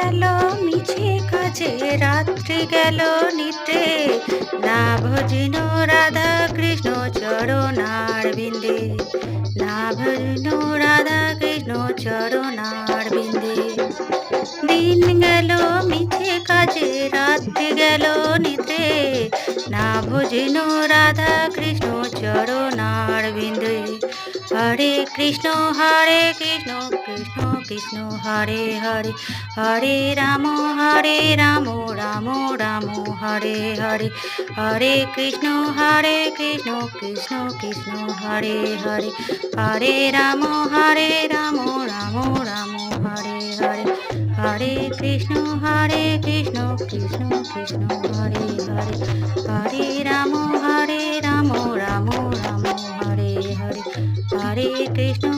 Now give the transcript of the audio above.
গেল মিছে কাজে, রাত্রি গেল নিতে, না ভজিন রাধা কৃষ্ণ চরণার বিন্দে, না ভজিন রাধা কৃষ্ণ চরণার বিন্দে। দিন গেল মিছে কাজে, রাত্রি গেল নিতে, না ভজিন রাধা কৃষ্ণ চরণার বিন্দে। হরে কৃষ্ণ কৃষ্ণ কৃষ্ণ হরে হরে, হরে রাম রাম রাম হরে হরে, হরে কৃষ্ণ কৃষ্ণ কৃষ্ণ হরে হরে, হরে রাম রাম রাম হরে হরে, হরে কৃষ্ণ কৃষ্ণ কৃষ্ণ হরে হরে, হরে রাম রাম রাম রাম হরে হরে, হরে কৃষ্ণ